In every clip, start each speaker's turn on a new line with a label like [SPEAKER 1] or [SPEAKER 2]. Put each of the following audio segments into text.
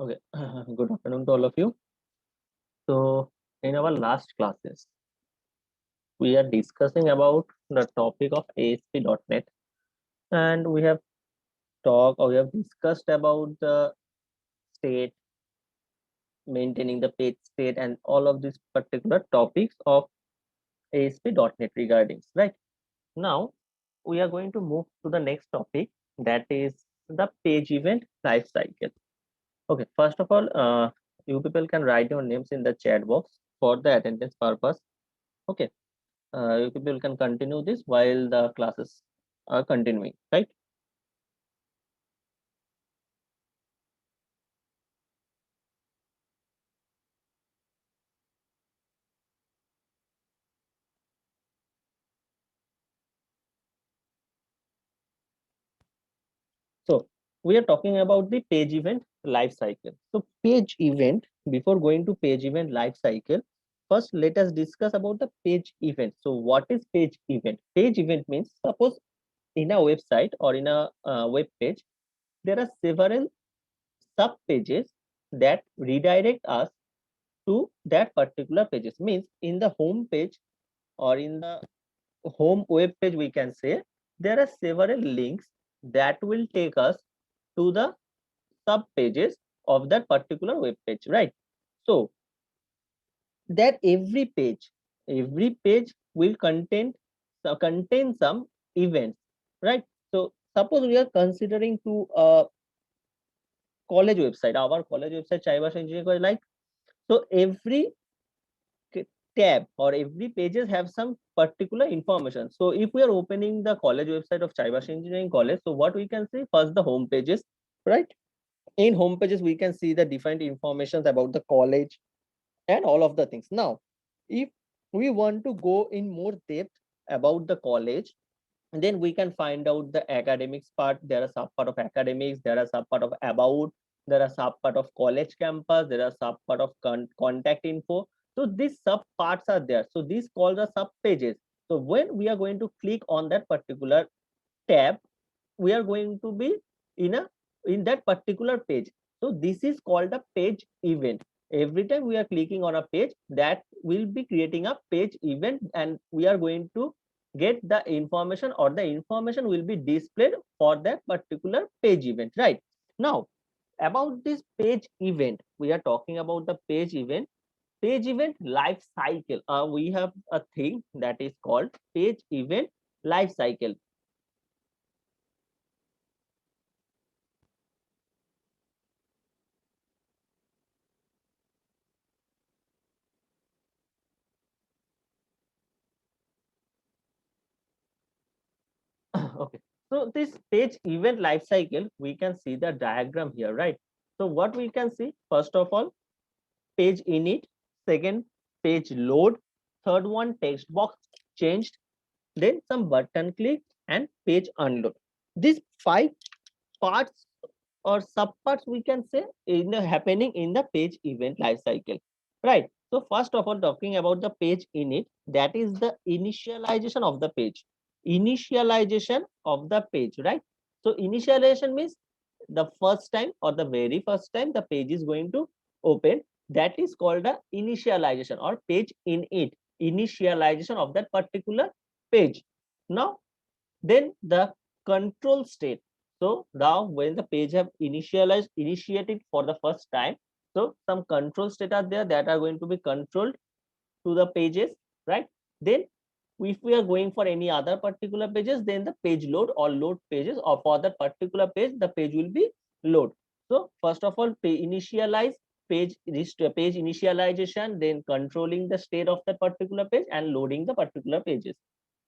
[SPEAKER 1] Okay, good afternoon to all of you. So, in our last classes, we are discussing about the topic of ASP.NET, and we have talked or we have discussed about the state, maintaining the page state, and all of these particular topics of ASP.NET regarding. Right now, we are going to move to the next topic, that is the page event life cycle. Okay, first of all, you people can write your names in the chat box for the attendance purpose. Okay, you people can continue this while the classes are continuing, right? So we are talking about the page event life cycle. So page event, before going to page event life cycle, first let us discuss about the page event. So what is page event? Page event means, suppose in a website or in a web page, there are several sub pages that redirect us to that particular pages. Means in the home page or in the home web page, we can say there are several links that will take us to the sub pages of that particular web page, right? So that every page will contain some events, right? So suppose we are considering to a college website, our college website, Chaivas Engineering College, like, so every tab or every pages have some particular information. So if we are opening the college website of Chaivas Engineering College, so what we can see first, the home pages, right? In home pages we can see the different informations about the college and all of the things. Now if we want to go in more depth about the college, then we can find out the academics part. There are sub part of academics, there are sub part of about, there are sub part of college campus, there are sub part of contact info. So these sub parts are there, so these called the sub pages. So when we are going to click on that particular tab, we are going to be in a in that particular page. So this is called a page event. Every time we are clicking on a page, that will be creating a page event, and we are going to get the information, or the information will be displayed for that particular page event, right? Now about this page event, we are talking about the page event life cycle. We have a thing that is called page event life cycle. Okay, so this page event life cycle, we can see the diagram here, right? So what we can see, first of all, page init, second page load, third one text box changed, then some button click and page unload. These five parts or subparts, we can say, in the happening in the page event life cycle, right? So first of all, talking about the page init, that is the initialization of the page. Initialization of the page, right? So initialization means the first time or the very first time the page is going to open, that is called the initialization or page init, initialization of that particular page. Now then the control state. So now when the page have initiated for the first time, so some control state are there that are going to be controlled to the pages, right? Then if we are going for any other particular pages, then the page load or load pages, or for that particular page the page will be load. So first of all, initialize page, this page initialization, then controlling the state of that particular page and loading the particular pages,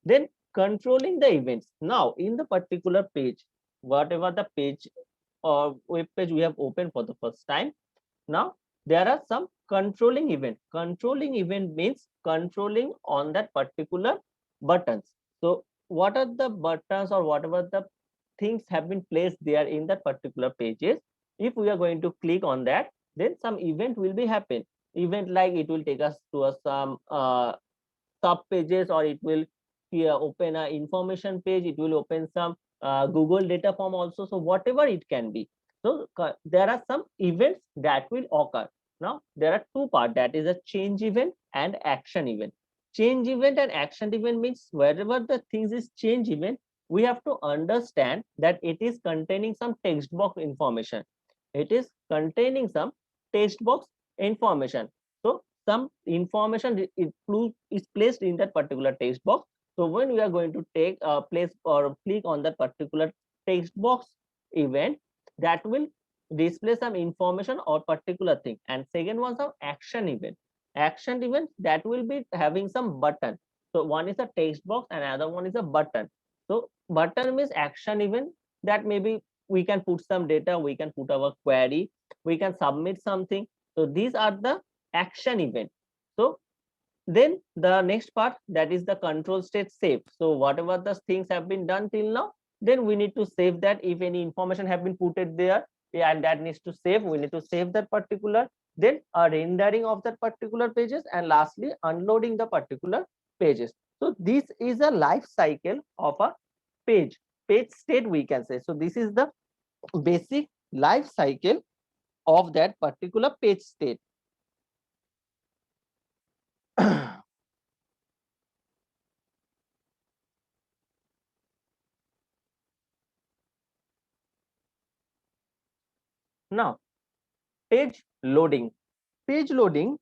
[SPEAKER 1] then controlling the events. Now in the particular page, whatever the page or web page we have opened for the first time, now there are some controlling event. Controlling event means controlling on that particular buttons. So what are the buttons or whatever the things have been placed there in that particular pages, if we are going to click on that, then some event will be happen. Event like it will take us to a some sub pages, or it will here open a information page, it will open some Google data form also. So whatever it can be, So there are some events that will occur. Now there are two parts, that is a change event and action event. Change event and action event means wherever the things is change event, we have to understand that it is containing some text box information. It is containing some text box information. So some information is placed in that particular text box. So when we are going to take place or click on that particular text box event, that will display some information or particular thing. And second one, some action event. Action event that will be having some button. So one is a text box and another one is a button. So button means action event, that maybe we can put some data, we can put our query, we can submit something. So these are the action event. So then the next part, that is the control state save. So whatever the things have been done till now, then we need to save that. If any information have been put it there, yeah, and that needs to save, we need to save that particular. Then a rendering of that particular pages, and lastly unloading the particular pages. So this is a life cycle of a page state, we can say. So this is the basic life cycle of that particular page state. Now page loading. Page loading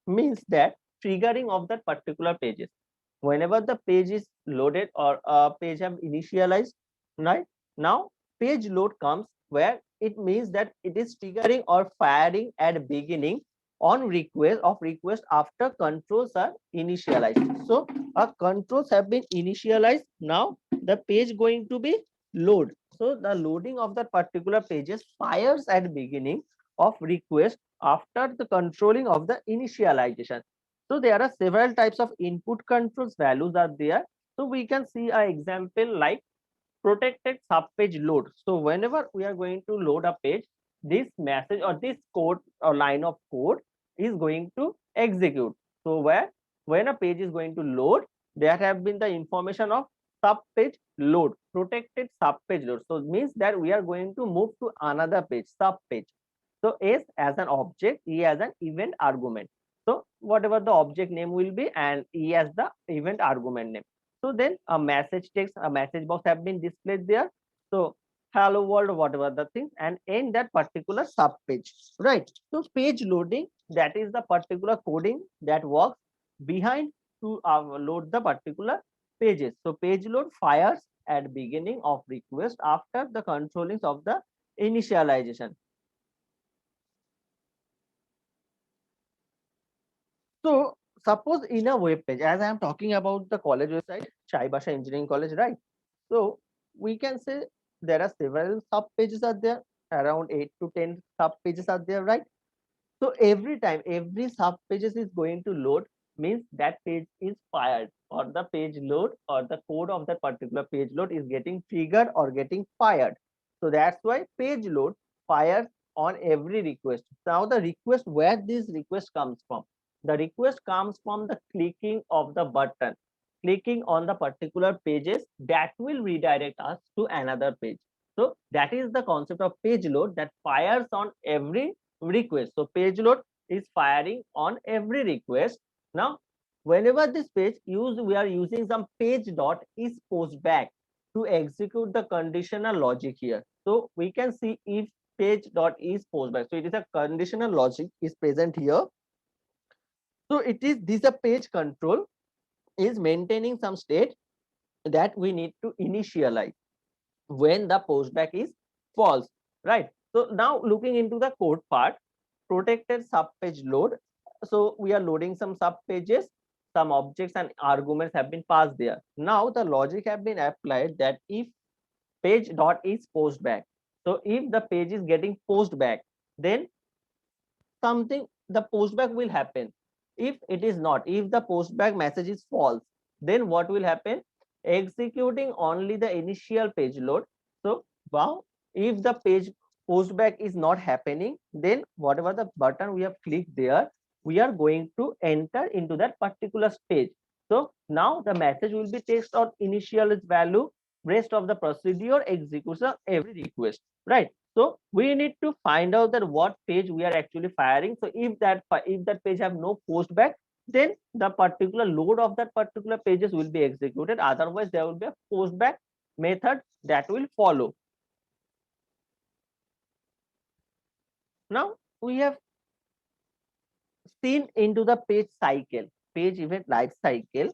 [SPEAKER 1] means that triggering of that particular pages. Whenever the page is loaded or a page have initialized, right? Now page load comes, where it means that it is triggering or firing at beginning on request after controls are initialized. So controls have been initialized. Now the page going to be load. So the loading of that particular pages fires at beginning of request after the controlling of the initialization. So there are several types of input controls values are there. So we can see an example like protected subpage load. So whenever we are going to load a page, this message or this code or line of code is going to execute. So when a page is going to load, there have been the information of subpage load, protected subpage load. So it means that we are going to move to another page, subpage. So S as an object, E as an event argument. So whatever the object name will be, and E as the event argument name. So then a message text, a message box have been displayed there. So hello world, whatever the thing, and in that particular sub page, right? So page loading, that is the particular coding that works behind to load the particular pages. So page load fires at beginning of request after the controllings of the initialization. So suppose in a web page, as I am talking about the college website, Chaibasha Engineering College, right? So we can say there are several sub pages are there, around 8 to 10 sub pages are there, right? So every time every sub pages is going to load, means that page is fired, or the page load or the code of that particular page load is getting triggered or getting fired. So that's why page load fires on every request. Now the request, where this request comes from, the request comes from the clicking of the button, clicking on the particular pages that will redirect us to another page. So that is the concept of page load, that fires on every request. So page load is firing on every request. Now whenever this page use, we are using some page dot is post back to execute the conditional logic here. So we can see if page dot is post back, so it is a conditional logic is present here. So it is this a page control is maintaining some state that we need to initialize when the postback is false, right? So now looking into the code part, protected subpage load. So we are loading some sub pages, some objects and arguments have been passed there. Now the logic have been applied that if page dot is post back, so if the page is getting post back, then something, the postback will happen. If it is not, if the postback message is false, then what will happen? Executing only the initial page load. So wow, if the page postback is not happening, then whatever the button we have clicked there, we are going to enter into that particular stage. So now the message will be text or initial value, rest of the procedure executes every request, right? So we need to find out that what page we are actually firing. So if that page have no post back, then the particular load of that particular pages will be executed. Otherwise, there will be a post back method that will follow. Now we have seen into the page cycle, page event life cycle,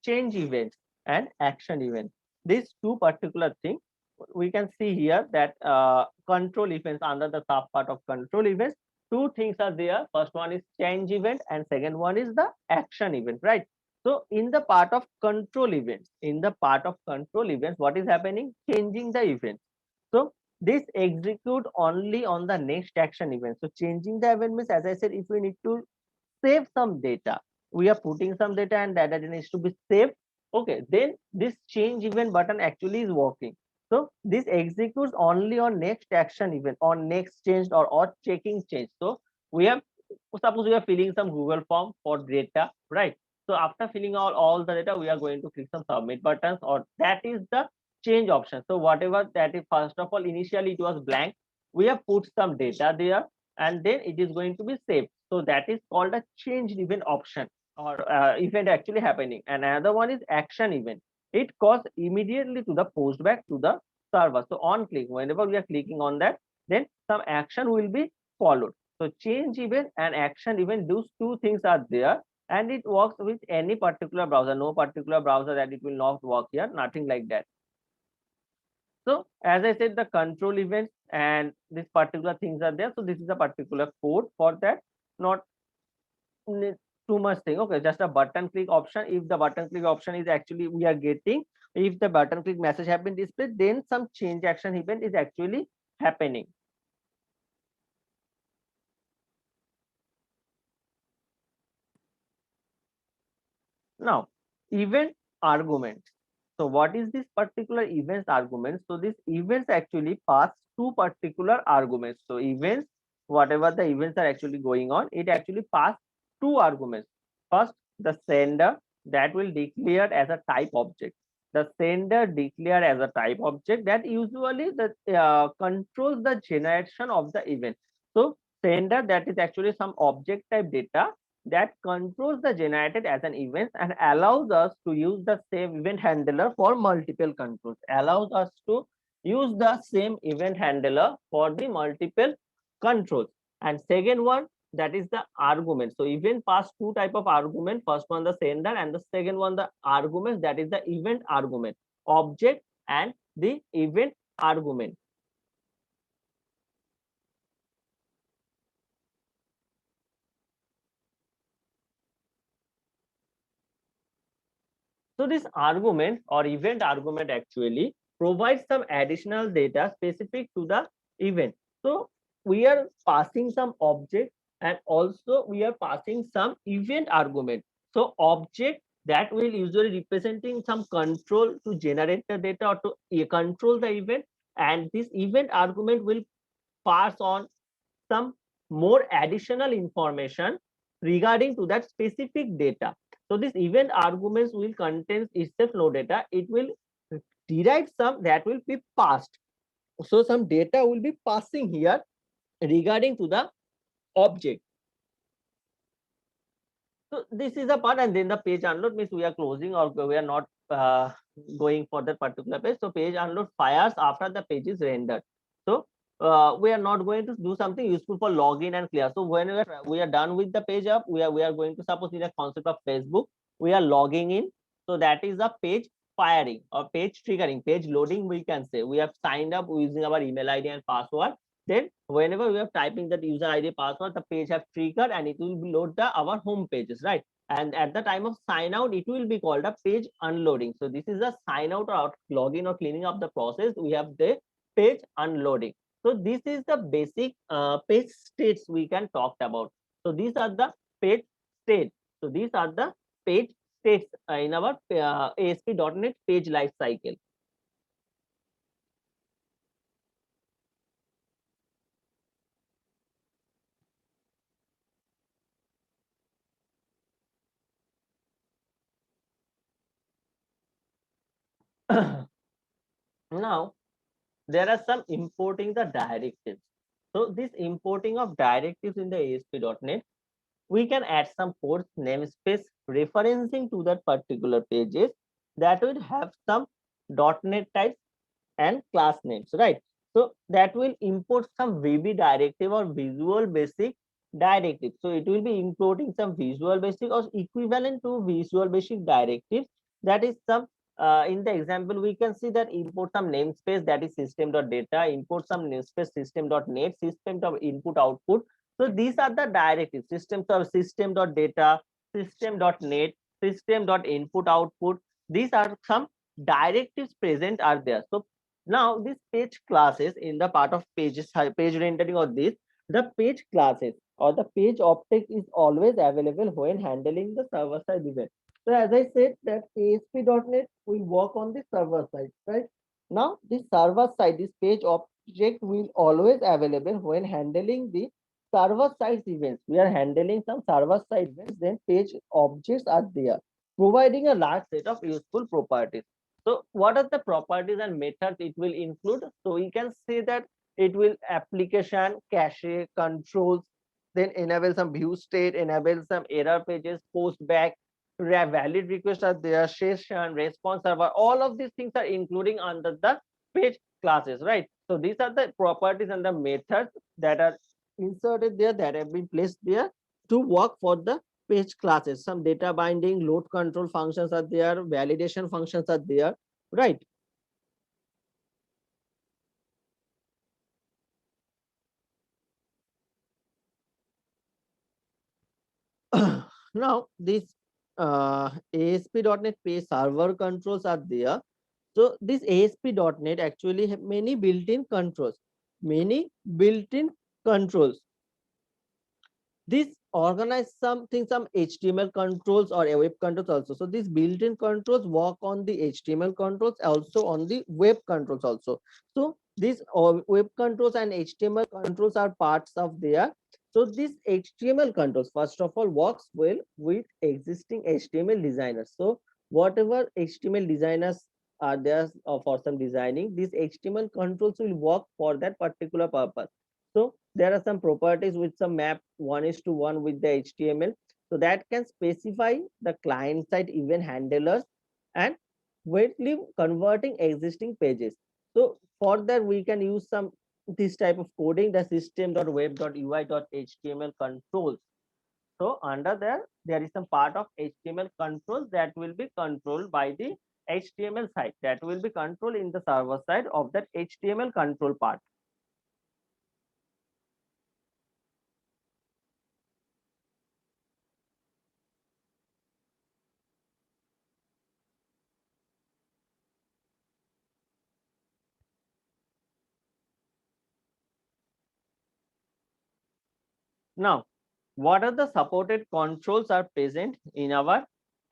[SPEAKER 1] change events and action event. These two particular things we can see here that control events under the sub part of control events. Two things are there. First one is change event and second one is the action event, right? So in the part of control events, what is happening? Changing the event. So this execute only on the next action event. So changing the event means, as I said, if we need to save some data, we are putting some data and that data needs to be saved. Okay, then this change event button actually is working. So this executes only on next action event, on next changed or checking change. So we have, suppose we are filling some Google form for data, right? So after filling all the data, we are going to click some submit buttons, or that is the change option. So whatever that is, first of all, initially it was blank. We have put some data there and then it is going to be saved. So that is called a changed event option, or event actually happening. And another one is action event. It calls immediately to the post back to the server. So on click, whenever we are clicking on that, then some action will be followed. So change event and action event, those two things are there, and it works with any particular browser. No particular browser that it will not work here, nothing like that. So as I said, the control events and this particular things are there. So this is a particular code for that, not too much thing. Okay, just a button click option. If the button click option is actually we are getting, if the button click message have been displayed, then some change action event is actually happening. Now, event argument. So what is this particular events argument? So this events actually pass two particular arguments. So events, whatever the events are actually going on, it actually pass two arguments. First, the sender, that will declare as a type object. The sender declare as a type object that usually controls the generation of the event. So sender, that is actually some object type data that controls the generated as an event and allows us to use the same event handler for multiple controls, allows us to use the same event handler for the multiple controls. And second one, that is the argument. So event pass two type of argument. First one the sender and the second one the argument, that is the event argument, object and the event argument. So this argument or event argument actually provides some additional data specific to the event. So we are passing some object and also we are passing some event argument. So object that will usually representing some control to generate the data or to control the event, and this event argument will pass on some more additional information regarding to that specific data. So this event arguments will contain itself no data. It will derive some that will be passed. So some data will be passing here regarding to the object. So this is a part, and then the page unload means we are closing or we are not going for that particular page. So page unload fires after the page is rendered. So we are not going to do something useful for login and clear. So when we are done with the page up, we are going to, suppose in a concept of Facebook, we are logging in. So that is a page firing or page triggering, page loading. We can say we have signed up using our email ID and password. Then whenever we are typing that user ID password, the page have triggered and it will load our home pages, right? And at the time of sign out, it will be called a page unloading. So this is a sign out or out login or cleaning up the process. We have the page unloading. So this is the basic page states we can talk about. So these are the page states. So these are the page states in our ASP.NET page life cycle. Now there are some importing the directives. So this importing of directives in the ASP.NET, we can add some course namespace referencing to that particular pages that will have some .NET types and class names, right? So that will import some VB directive or Visual Basic directive. So it will be importing some Visual Basic or equivalent to Visual Basic directive. That is some in the example we can see that import some namespace, that is system.data, import some namespace system.net, system of input output. So these are the directives, systems of system.data, system.net, system.input output. These are some directives present are there. So now this page classes in the part of pages, page rendering or this, the page classes or the page object is always available when handling the server side event. So as I said that ASP.NET will work on the server side, right? Now this server side, this page object will always available when handling the server side events. We are handling some server side events, then page objects are there, providing a large set of useful properties. So what are the properties and methods it will include? So we can say that it will application, cache, controls, then enable some view state, enable some error pages, post back, valid requests are there, session, response server, all of these things are including under the page classes, right? So these are the properties and the methods that are inserted there, that have been placed there to work for the page classes. Some data binding, load control functions are there, validation functions are there, right? Now this ASP.NET page server controls are there. So this ASP.NET actually have many built-in controls, many built-in controls. This organize something, some HTML controls or a web controls also. So these built-in controls work on the HTML controls, also on the web controls also. So these web controls and HTML controls are parts of their. So these HTML controls first of all works well with existing HTML designers. So whatever HTML designers are there for some designing, these HTML controls will work for that particular purpose. So there are some properties with some map 1:1 with the HTML. So that can specify the client side event handlers and weirdly converting existing pages. So for that we can use some this type of coding, the system.web.ui.html controls. So under there is some part of HTML controls that will be controlled by the HTML side, that will be controlled in the server side of that HTML control part. Now, what are the supported controls are present in our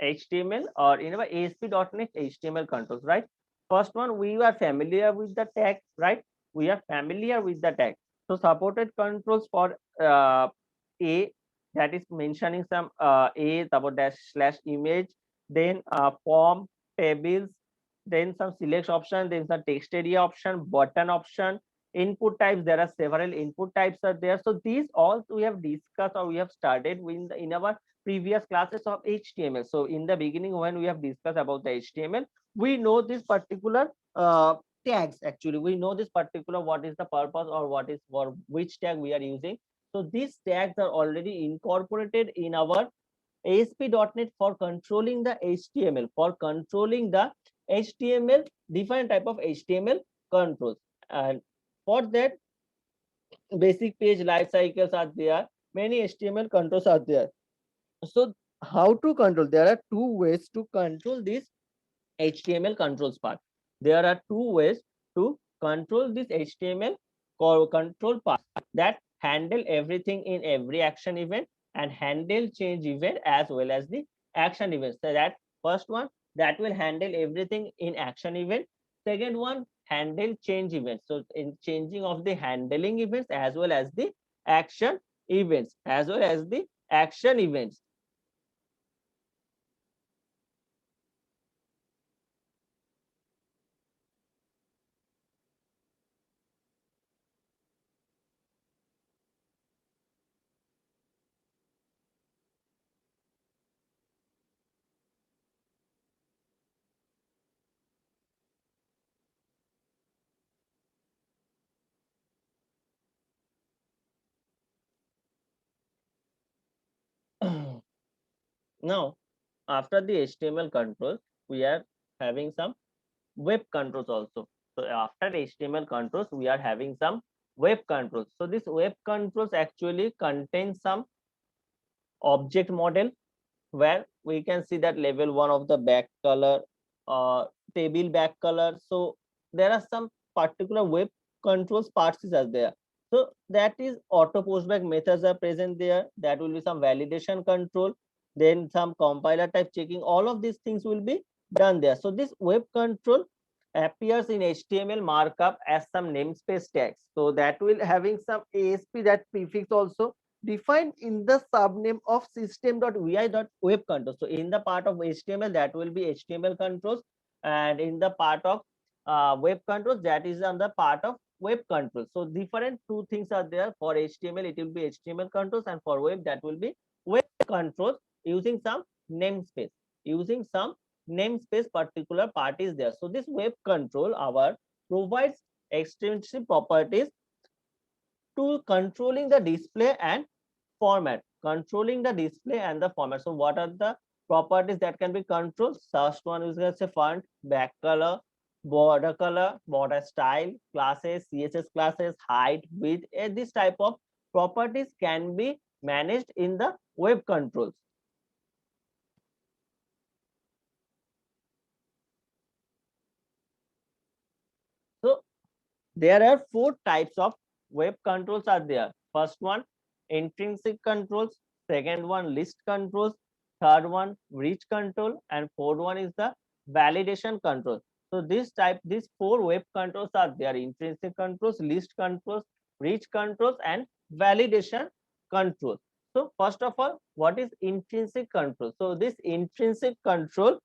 [SPEAKER 1] HTML or in our ASP.NET HTML controls, right? First one, we are familiar with the tag, right? We are familiar with the tag. So supported controls for A, that is mentioning some A double dash slash image, then form, tables, then some select option, then some text area option, button option, input types. There are several input types are there. So these all we have discussed or we have started in our previous classes of HTML. So in the beginning when we have discussed about the HTML, we know this particular tags. Actually we know this particular what is the purpose or what is for which tag we are using. So these tags are already incorporated in our ASP.NET for controlling the HTML, for controlling the HTML, different type of HTML controls. And for that, basic page life cycles are there, many HTML controls are there. So how to control? There are two ways to control this HTML controls part. There are two ways to control this HTML control part, that handle everything in every action event and handle change event as well as the action events. So that first one, that will handle everything in action event. Second one, handle change events. So in changing of the handling events as well as the action events, as well as the action events. Now, after the HTML controls, we are having some web controls also. So after HTML controls, we are having some web controls. So this web controls actually contain some object model where we can see that level one of the back color, table back color. So there are some particular web controls parts are there. So that is auto postback methods are present there. That will be some validation control, then some compiler type checking. All of these things will be done there. So this web control appears in HTML markup as some namespace tags. So that will having some ASP, that prefix also defined in the subname of system.vi.web controls. So in the part of HTML, that will be HTML controls, and in the part of web controls, that is on the part of web controls. So different two things are there. For HTML, it will be HTML controls, and for web, that will be web controls using some namespace. Using some namespace, particular part is there. So this web control our provides extensive properties to controlling the display and format. Controlling the display and the format. So what are the properties that can be controlled? First one is let's say font, back color, border style, classes, CSS classes, height, width. This type of properties can be managed in the web controls. So there are four types of web controls are there. First one, intrinsic controls. Second one, list controls. Third one, reach control, and fourth one is the validation control. So these four web controls are there: intrinsic controls, list controls, reach controls, and validation controls. So first of all, what is intrinsic control? So this intrinsic control,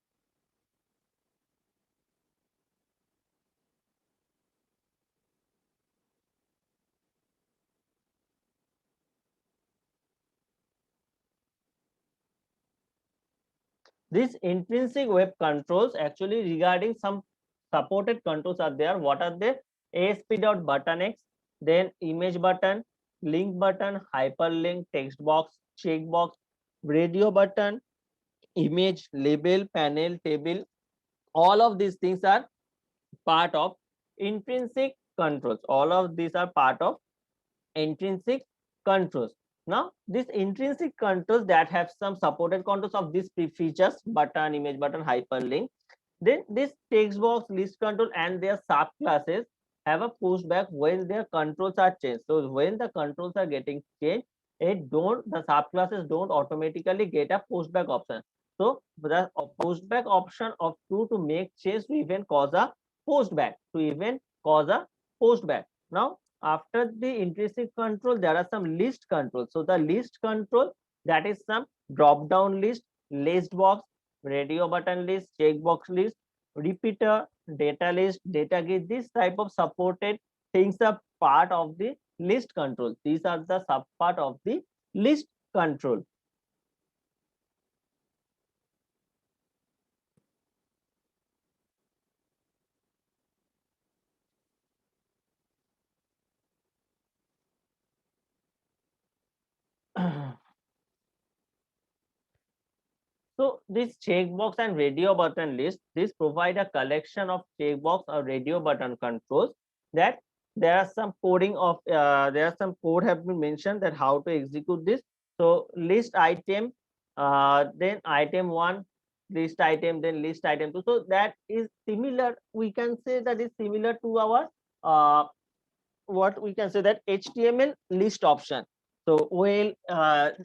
[SPEAKER 1] these intrinsic web controls actually regarding some supported controls are there. What are they? ASP.buttonx, then image button, link button, hyperlink, text box, checkbox, radio button, image, label, panel, table. All of these things are part of intrinsic controls. All of these are part of intrinsic controls. Now, these intrinsic controls that have some supported controls of these features, button, image button, hyperlink. Then this text box, list control, and their subclasses have a pushback when their controls are changed. So when the controls are getting changed, the subclasses don't automatically get a pushback option. So the pushback option of true to make change to even cause a pushback. Now after the intrinsic control, there are some list controls. So the list control, that is some drop down list, list box, radio button list, checkbox list, repeater, data list, data grid. This type of supported things are part of the list control. These are the sub part of the list control. So this checkbox and radio button list, this provide a collection of checkbox or radio button controls that there are some coding of there are some code have been mentioned that how to execute this. So list item, then item one, list item, then list item two. So that is similar. We can say that is similar to our what we can say that HTML list option. So well,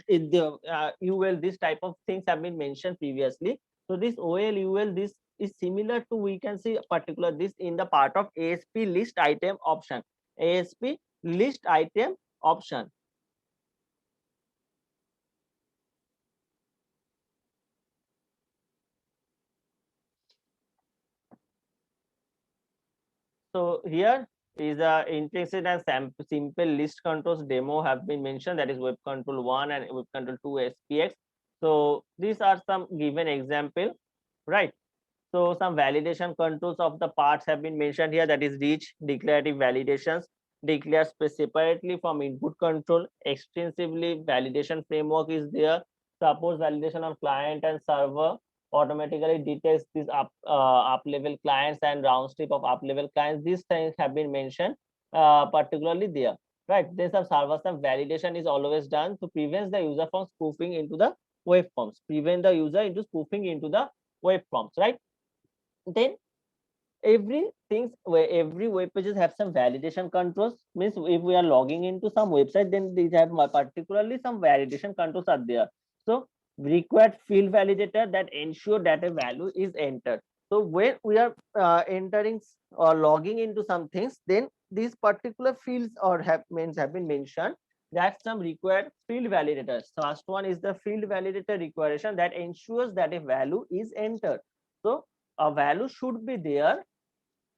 [SPEAKER 1] in the UL, this type of things have been mentioned previously. So this OL UL, this is similar to, we can see particular this in the part of ASP list item option. ASP list item option. So here is a intrinsic and simple list controls demo have been mentioned, that is web control 1 and web control 2 SPX. So these are some given example, right? So some validation controls of the parts have been mentioned here, that is reach, declarative validations, declares separately from input control, extensively validation framework is there, Suppose validation on client and server automatically detects these up level clients and round trip of up level clients. These things have been mentioned particularly there, right? This of server side validation is always done to prevent the user from spoofing into the web forms, prevent the user into spoofing into the web forms, right? Then every web pages have some validation controls. Means if we are logging into some website, then these have particularly some validation controls are there. So required field validator that ensure that a value is entered. So when we are entering or logging into some things, then these particular fields or have been mentioned, that some required field validators. First one is the field validator requisition that ensures that a value is entered. So a value should be there,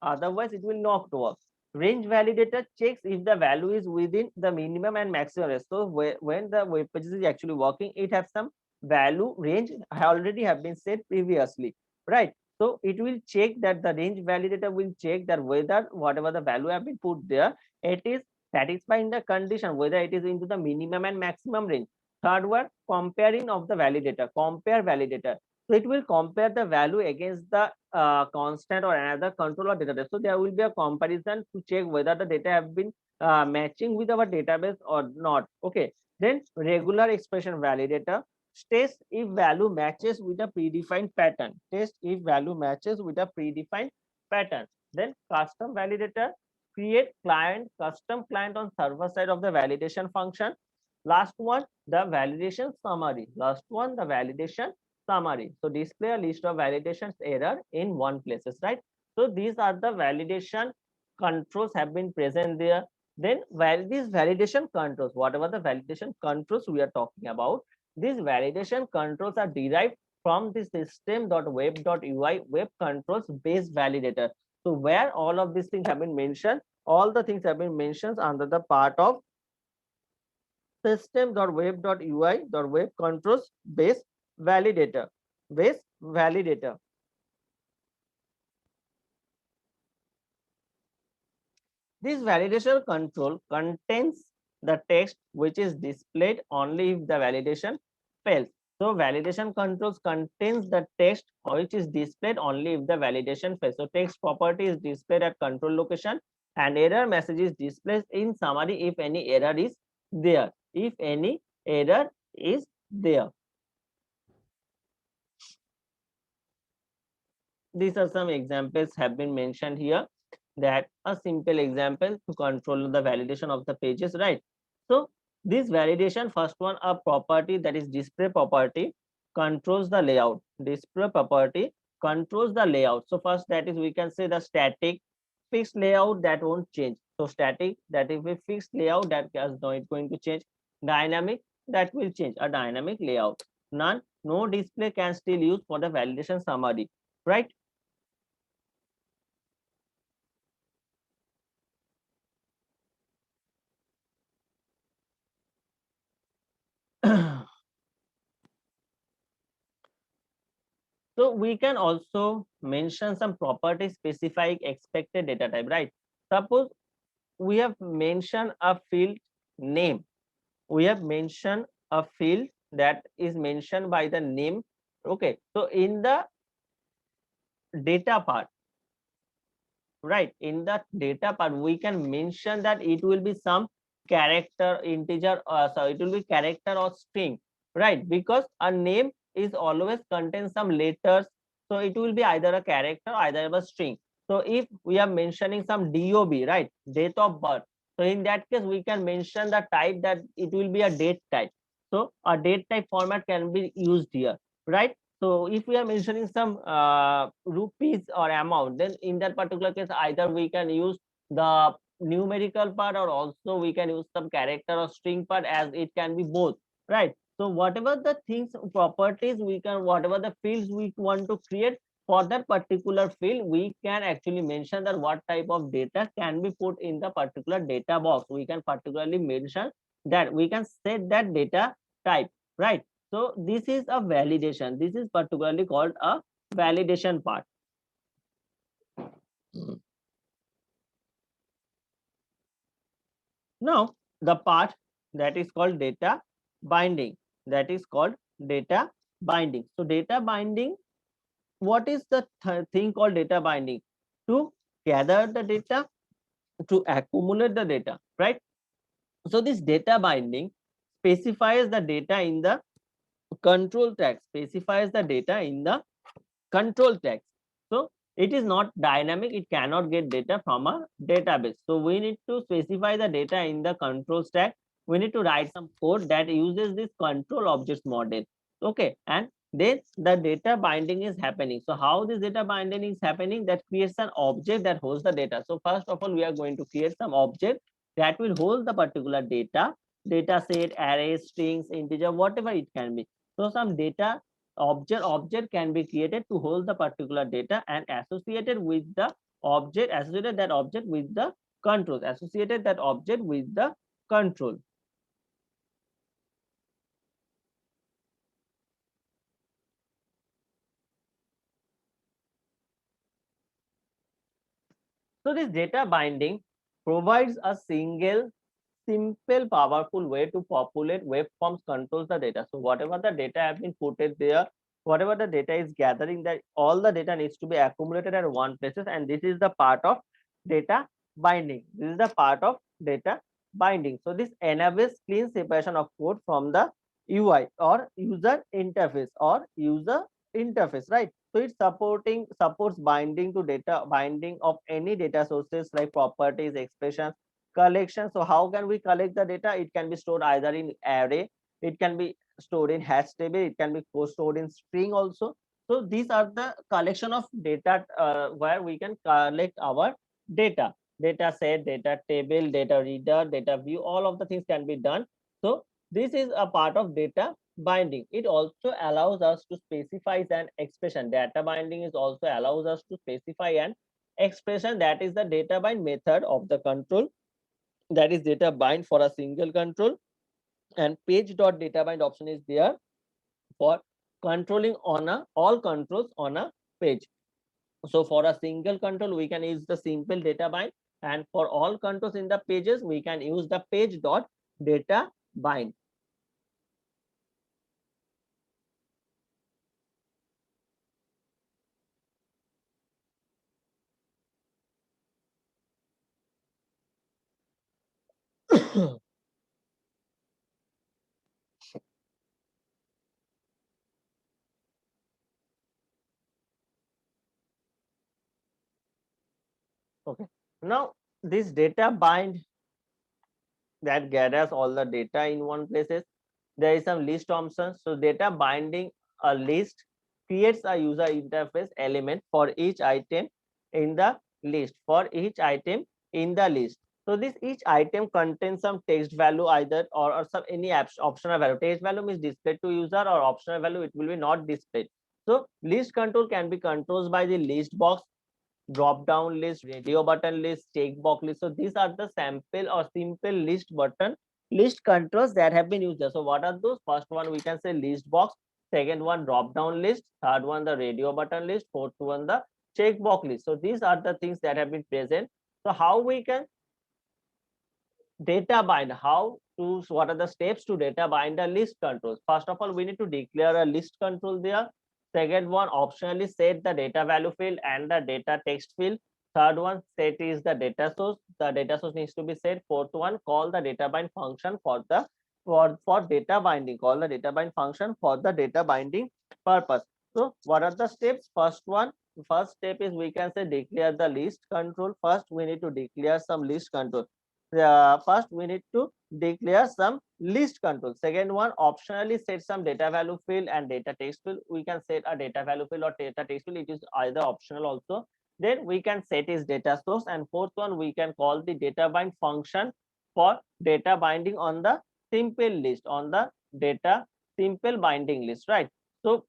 [SPEAKER 1] otherwise it will not work. Range validator checks if the value is within the minimum and maximum range. So when the web page is actually working, it has some value range already have been set previously, right? So it will check that the range validator will check that whether whatever the value have been put there, it is satisfying the condition, whether it is into the minimum and maximum range. Third one, comparing of the validator, compare validator. So it will compare the value against the constant or another control or database. So there will be a comparison to check whether the data have been matching with our database or not. Okay. Then regular expression validator test if value matches with a predefined pattern. Test if value matches with a predefined pattern. Then custom validator create custom client on server side of the validation function. Last one, the validation summary. Last one, the validation summary. So display a list of validations error in one places, right? So these are the validation controls have been present there. Then these validation controls, whatever the validation controls we are talking about, these validation controls are derived from the system.web.ui web controls based validator. So where all of these things have been mentioned, all the things have been mentioned under the part of system.web.ui.web controls based validator. Based validator. This validation control contains the text which is displayed only if the validation fails. So validation controls contains the text which is displayed only if the validation fails. So text property is displayed at control location and error message is displayed in summary if any error is there. If any error is there. These are some examples have been mentioned here, that a simple example to control the validation of the pages, right? So this validation, first one, a property that is display property controls the layout. Display property controls the layout. So first, that is we can say the static fixed layout that won't change. So static, that if a fixed layout that is not going to change. Dynamic, that will change, a dynamic layout. None, no display can still use for the validation summary, right? So we can also mention some property specific expected data type, right? Suppose we have mentioned a field name. We have mentioned a field that is mentioned by the name. Okay. So in the data part, right? In the data part, we can mention that it will be some character, integer, so it will be character or string, right? Because a name is always contains some letters, so it will be either a character, either a string. So if we are mentioning some DOB, right, date of birth, so in that case we can mention the type that it will be a date type. So a date type format can be used here, right? So if we are mentioning some rupees or amount, then in that particular case, either we can use the numerical part or also we can use some character or string part, as it can be both, right? So whatever the things, properties we can, whatever the fields we want to create for that particular field, we can actually mention that what type of data can be put in the particular data box. We can particularly mention that, we can set that data type, right? So this is a validation. This is particularly called a validation part. Now, the part that is called data binding. that is called data binding. So data binding, what is the thing called data binding? To gather the data, to accumulate the data, right? So this data binding specifies the data in the control text, specifies the data in the control text. So it is not dynamic, it cannot get data from a database. So we need to specify the data in the control stack. We need to write some code that uses this control objects model. Okay, and then the data binding is happening. So how this data binding is happening? That creates an object that holds the data. So first of all, we are going to create some object that will hold the particular data set, array, strings, integer, whatever it can be. So some data object can be created to hold the particular data, and associated with the object, associated that object with the controls, associated that object with the control. So this data binding provides a single, simple, powerful way to populate web forms, controls the data. So whatever the data have been put it there, whatever the data is gathering, that all the data needs to be accumulated at one places, and this is the part of data binding. This is the part of data binding. So this enables clean separation of code from the UI or user interface, right? So it supports binding to data, binding of any data sources like properties, expressions, collection. So how can we collect the data? It can be stored either in array, it can be stored in hash table, it can be stored in string also. So these are the collection of data where we can collect our data, data set, data table, data reader, data view, all of the things can be done. So this is a part of data binding. It also allows us to specify an expression. Data binding is also allows us to specify an expression, that is the data bind method of the control, that is data bind for a single control, and page dot data bind option is there for controlling on a all controls on a page. So for a single control we can use the simple data bind, and for all controls in the pages we can use the page dot data bind. Okay, now this data bind that gathers all the data in one places, there is some list options. So data binding a list creates a user interface element for each item in the list, for each item in the list. So this each item contains some text value either, or some any optional value. Text value means displayed to user, or optional value it will be not displayed. So list control can be controlled by the list box, drop down list, radio button list, checkbox list. So these are the sample or simple list button list controls that have been used there. So what are those? First one we can say list box, second one drop down list, third one the radio button list, fourth one the checkbox list. So these are the things that have been present. So how we can data bind, how to, what are the steps to data bind a list controls? First of all, we need to declare a list control there. Second one, optionally set the data value field and the data text field. Third one, set is the data source, the data source needs to be set. Fourth one, call the data bind function for the for data binding, call the data bind function for the data binding purpose. So what are the steps? First step is we can say declare the list control. First we need to declare some list control. First we need to declare some list control. Second one, optionally set some data value field and data text field. We can set a data value field or data text field, it is either optional also. Then we can set is data source, and fourth one we can call the data bind function for data binding on the simple list, on the data simple binding list, right? So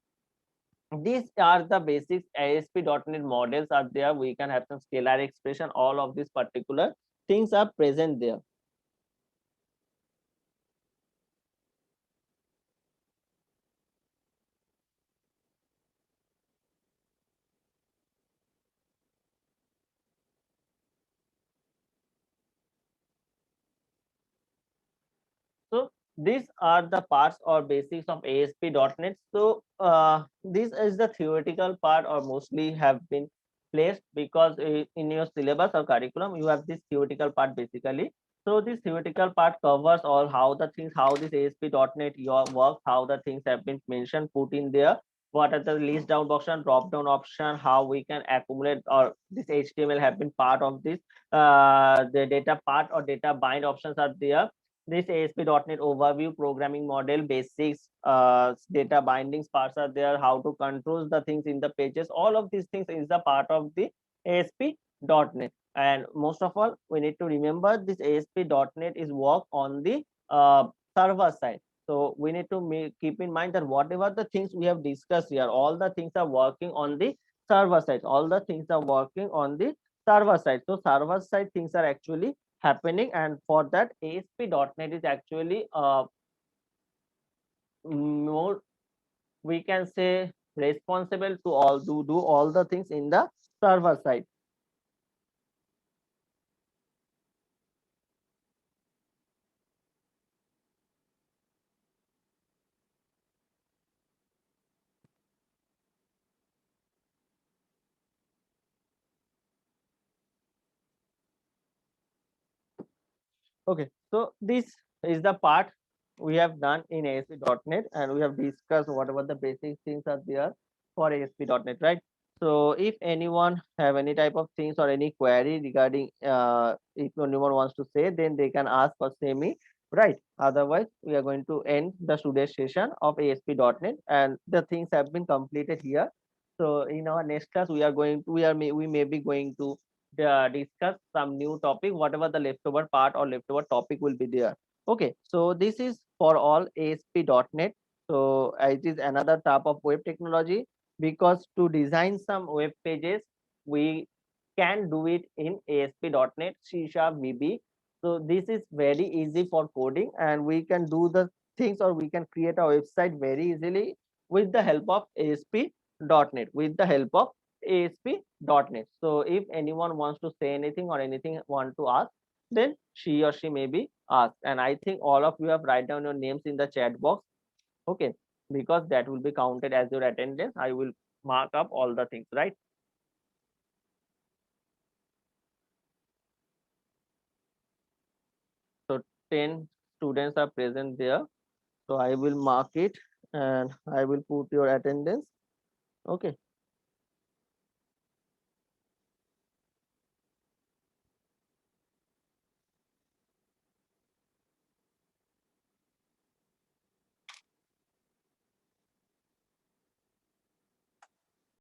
[SPEAKER 1] these are the basics. ASP.NET models are there, we can have some scalar expression, all of these particular things are present there. So these are the parts or basics of ASP.NET. So this is the theoretical part, or mostly have been placed because in your syllabus or curriculum you have this theoretical part basically. So this theoretical part covers all how the things, how this ASP.NET your works, how the things have been mentioned, put in there, what are the list down option, drop down option, how we can accumulate, or this HTML have been part of this, the data part or data bind options are there. This ASP.NET Overview, programming model, basics, data bindings parts are there, how to control the things in the pages. All of these things is the part of the ASP.NET. And most of all, we need to remember this ASP.NET is work on the server side. So we need to keep in mind that whatever the things we have discussed here, all the things are working on the server side. All the things are working on the server side. So server side things are actually happening, and for that ASP.NET is actually more, we can say, responsible to do all the things in the server side. Okay, so this is the part we have done in ASP.NET, and we have discussed whatever the basic things are there for ASP.NET, right? So if anyone have any type of things or any query regarding, if anyone wants to say, then they can ask for Semi, right? Otherwise, we are going to end the today's session of ASP.NET, and the things have been completed here. So in our next class, we are going to, we may be going to discuss some new topic, whatever the leftover part or leftover topic will be there. Okay, so this is for all ASP.NET. So it is another type of web technology, because to design some web pages, we can do it in ASP.NET C# VB. So this is very easy for coding, and we can do the things, or we can create a website very easily with the help of ASP.NET, with the help of ASP.NET. So if anyone wants to say anything or anything want to ask, then she or she may be asked. And I think all of you have write down your names in the chat box. Okay, because that will be counted as your attendance. I will mark up all the things, right? So 10 students are present there. So I will mark it and I will put your attendance. Okay.